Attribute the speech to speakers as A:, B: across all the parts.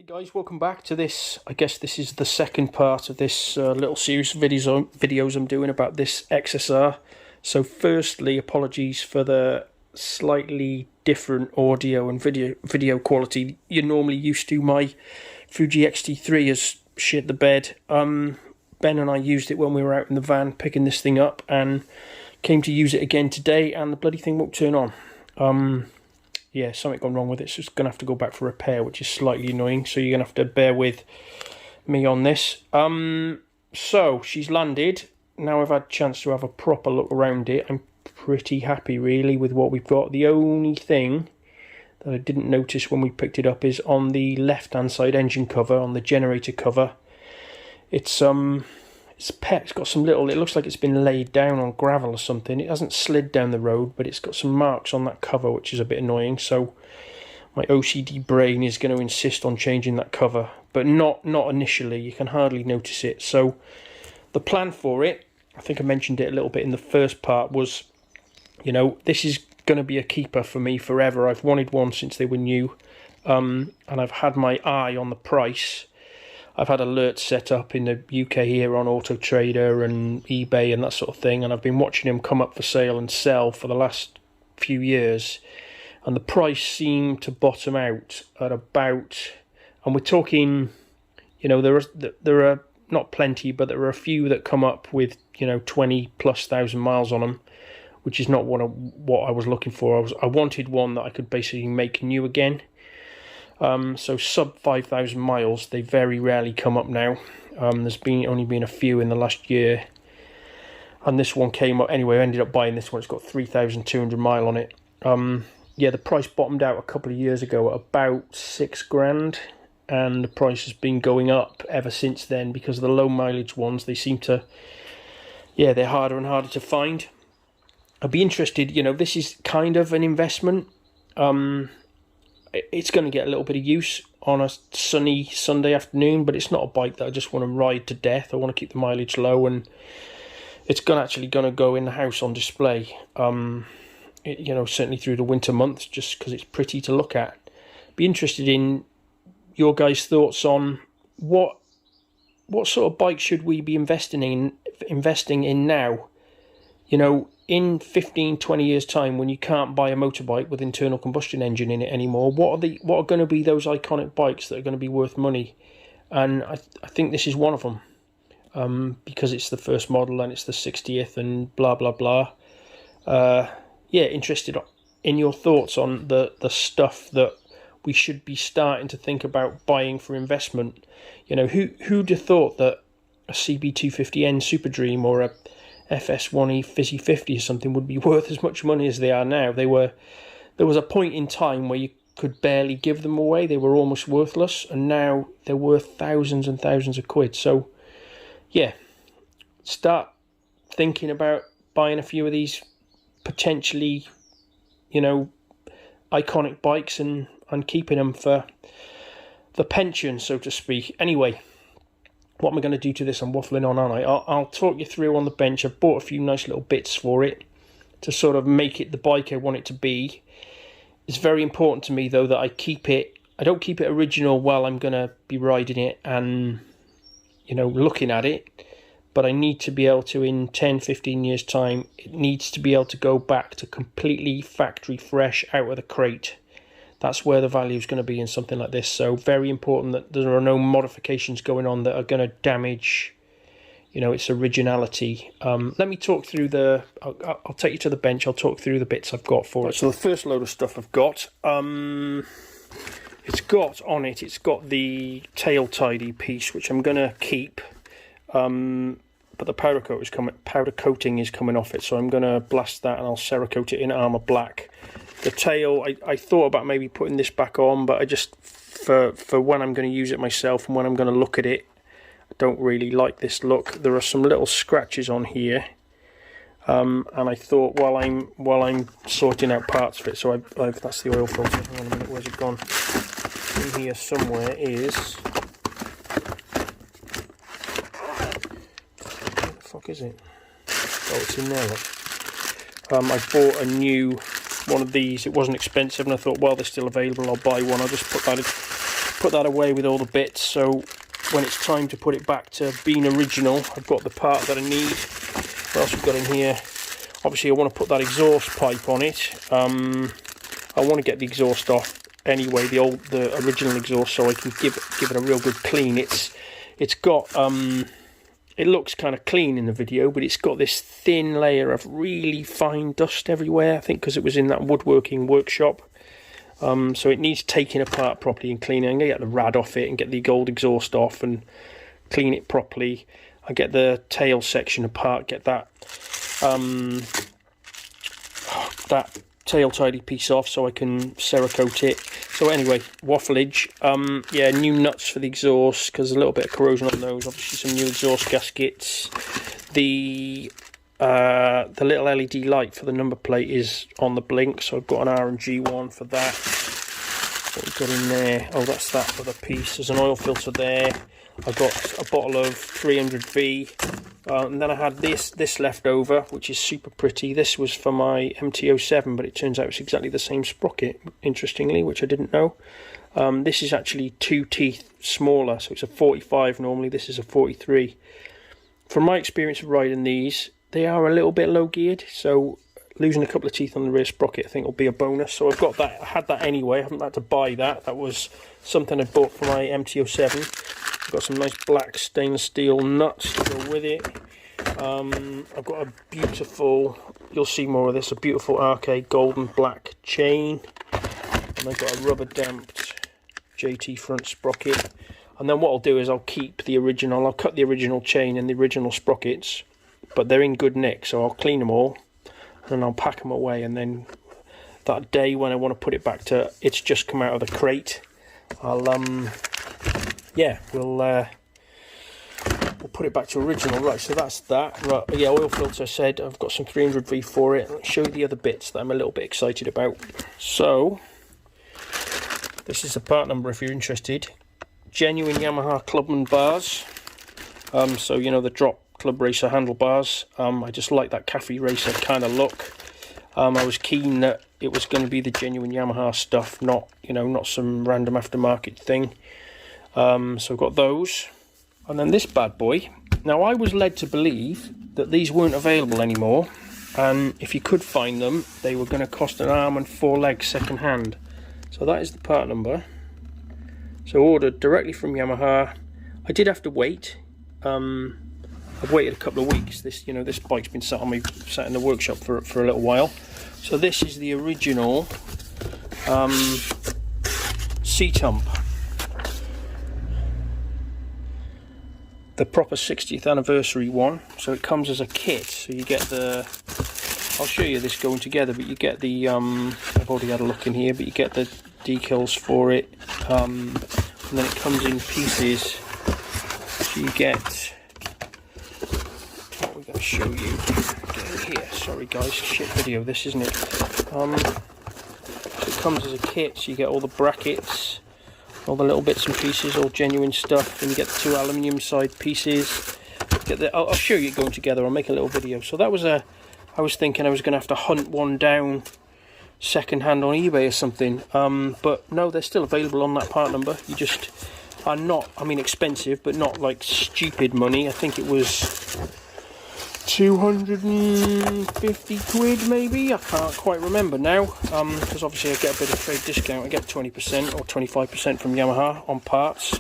A: Hey guys, welcome back to this. I guess this is the second part of this little series of videos I'm doing about this XSR. So firstly, apologies for the slightly different audio and video quality you're normally used to. My Fuji X-T3 has shit the bed. Ben and I used it when we were out in the van picking this thing up and came to use it again today, and the bloody thing won't turn on. Yeah, something gone wrong with it, so it's going to have to go back for repair, which is slightly annoying, so you're going to have to bear with me on this. So, she's landed. Now I've had a chance to have a proper look around it. I'm pretty happy, really, with what we've got. The only thing that I didn't notice when we picked it up is on the left-hand side engine cover, on the generator cover. It's got some little, it looks like it's been laid down on gravel or something. It hasn't slid down the road, but it's got some marks on that cover, which is a bit annoying. So my OCD brain is going to insist on changing that cover, but not initially. You can hardly notice it. So the plan for it, I think I mentioned it a little bit in the first part, was, you know, this is going to be a keeper for me forever. I've wanted one since they were new, and I've had my eye on the price. I've had alerts set up in the UK here on Auto Trader and eBay and that sort of thing, and I've been watching them come up for sale and sell for the last few years, and the price seemed to bottom out at about, and we're talking, you know, there are not plenty, but there are a few that come up with, you know, 20,000+ miles on them, which is not what I was looking for. I wanted one that I could basically make new again. So sub 5,000 miles, they very rarely come up now. There's only been a few in the last year, and this one came up anyway. I ended up buying this one. It's got 3,200 mile on it. Yeah, the price bottomed out a couple of years ago at about £6,000, and the price has been going up ever since then because of the low mileage ones. They seem to, yeah, they're harder and harder to find. I'd be interested. You know, this is kind of an investment. It's going to get a little bit of use on a sunny Sunday afternoon, but it's not a bike that I just want to ride to death. I want to keep the mileage low, and it's actually going to go in the house on display. You know, certainly through the winter months, just because it's pretty to look at. Be interested in your guys' thoughts on what sort of bike should we be investing in now. You know, in 15-20 years time, when you can't buy a motorbike with internal combustion engine in it anymore, what are going to be those iconic bikes that are going to be worth money? And I think this is one of them, because it's the first model and it's the 60th and blah blah blah. Yeah, interested in your thoughts on the stuff that we should be starting to think about buying for investment. You know, who'd have thought that a CB250N Super Dream or a FS1E Fizzy 50 or something would be worth as much money as they are now? There was a point in time where you could barely give them away. They were almost worthless, and now they're worth thousands and thousands of quid. So yeah, start thinking about buying a few of these potentially, you know, iconic bikes and keeping them for the pension, so to speak. Anyway, what am I going to do to this? I'm waffling on, aren't I? I'll talk you through on the bench. I've bought a few nice little bits for it to sort of make it the bike I want it to be. It's very important to me, though, that I don't keep it original while I'm going to be riding it and, you know, looking at it. But I need to be able to, in 10-15 years' time, it needs to be able to go back to completely factory fresh out of the crate. That's where the value is going to be in something like this. So very important that there are no modifications going on that are going to damage, you know, its originality. Let me talk through I'll take you to the bench. I'll talk through the bits I've got for it. So the first load of stuff I've got, it's got the tail tidy piece, which I'm going to keep. But the powder coating is coming off it, so I'm going to blast that and I'll Cerakote it in Armour Black. The tail, I thought about maybe putting this back on, but I just, for when I'm going to use it myself and when I'm going to look at it, I don't really like this look. There are some little scratches on here, and I thought while I'm sorting out parts for it, so that's the oil filter. Hang on a minute, where's it gone? In here somewhere is, where the fuck is it? Oh, it's in there. I bought a new one of these. It wasn't expensive, and I thought, well, they're still available, I'll buy one. I'll just put that put that away with all the bits, so when it's time to put it back to being original, I've got the part that I need. What else we've got in here? Obviously I want to put that exhaust pipe on it. I want to get the exhaust off anyway, the original exhaust, so I can give it a real good clean. It's got it looks kind of clean in the video, but it's got this thin layer of really fine dust everywhere, I think because it was in that woodworking workshop. So it needs taking apart properly and cleaning. I'm going to get the rad off it and get the gold exhaust off and clean it properly. I get the tail section apart, get that that tail tidy piece off so I can Cerakote it. So anyway, waffleage. Yeah, new nuts for the exhaust because a little bit of corrosion on those. Obviously some new exhaust gaskets. The little LED light for the number plate is on the blink, so I've got an R&G one for that. What we've got in there? Oh, that's that other piece. There's an oil filter there. I've got a bottle of 300V. And then I had this left over, which is super pretty. This was for my MT-07, but it turns out it's exactly the same sprocket, interestingly, which I didn't know. This is actually 2 teeth smaller, so it's a 45 normally. This is a 43. From my experience of riding these, they are a little bit low geared, so losing a couple of teeth on the rear sprocket I think will be a bonus. So I've got that. I had that anyway. I haven't had to buy that. That was something I bought for my MT-07. I've got some nice black stainless steel nuts to go with it. I've got a beautiful, you'll see more of this, a beautiful RK golden black chain. And I've got a rubber damped JT front sprocket. And then what I'll do is I'll keep the original, I'll cut the original chain and the original sprockets, but they're in good nick, so I'll clean them all and I'll pack them away, and then that day when I want to put it back to it's just come out of the crate, I'll yeah, we'll put it back to original. Right, so that's that. Right, yeah, oil filter, I said I've got some 300V for it. I'll show you the other bits that I'm a little bit excited about. So this is the part number if you're interested. Genuine Yamaha Clubman bars. So you know the drop club racer handlebars. I just like that cafe racer kind of look. I was keen that it was going to be the genuine Yamaha stuff, not some random aftermarket thing. So I've got those, and then this bad boy. Now I was led to believe that these weren't available anymore, and if you could find them, they were going to cost an arm and 4 legs second hand. So that is the part number. So ordered directly from Yamaha. I did have to wait. I've waited a couple of weeks. This bike's been sat in the workshop for a little while. So this is the original seat hump, the proper 60th anniversary one. So it comes as a kit. So you get the, I'll show you this going together, but you get the I've already had a look in here, but you get the decals for it, and then it comes in pieces. So you get, what we're going to show you, get in here. Sorry guys, shit video this, isn't it? So it comes as a kit, so you get all the brackets, all the little bits and pieces, all genuine stuff, and you get the 2 aluminium side pieces. I'll show you it going together. I'll make a little video. So that was I was thinking I was going to have to hunt one down second hand on eBay or something, but no, they're still available on that part number. You just are not, I mean, expensive, but not like stupid money. I think it was 250 quid maybe, I can't quite remember now, because obviously I get a bit of trade discount. I get 20% or 25% from Yamaha on parts,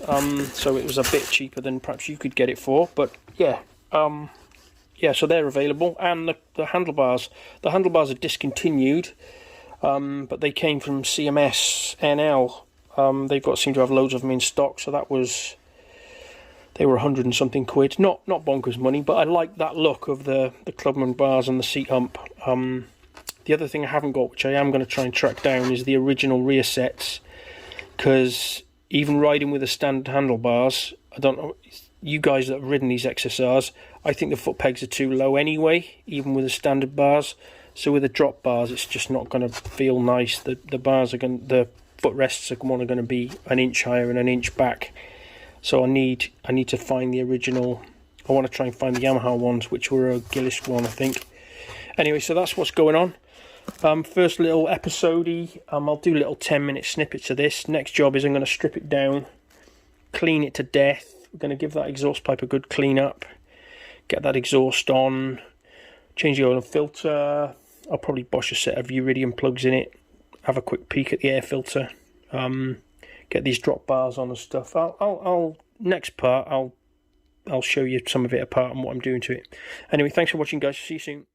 A: so it was a bit cheaper than perhaps you could get it for. But yeah, yeah, so they're available. And the handlebars are discontinued, but they came from CMS NL. They've seem to have loads of them in stock, so they were 100 and something quid. Not bonkers money, but I like that look of the Clubman bars and the seat hump. The other thing I haven't got, which I am going to try and track down, is the original rear sets, because even riding with the standard handlebars, I don't know, you guys that have ridden these XSRs, I think the foot pegs are too low anyway, even with the standard bars. So with the drop bars, it's just not going to feel nice. The footrests are going to be an inch higher and an inch back. So I need to find the original. I want to try and find the Yamaha ones, which were a Gillish one, I think. Anyway, so that's what's going on. First little episode-y, I'll do little 10-minute snippets of this. Next job is I'm going to strip it down, clean it to death. We're going to give that exhaust pipe a good clean up, get that exhaust on, change the oil and filter. I'll probably bosh a set of Iridium plugs in it, have a quick peek at the air filter, get these drop bars on and stuff. Next part I'll show you some of it apart and what I'm doing to it. Anyway, thanks for watching, guys. See you soon.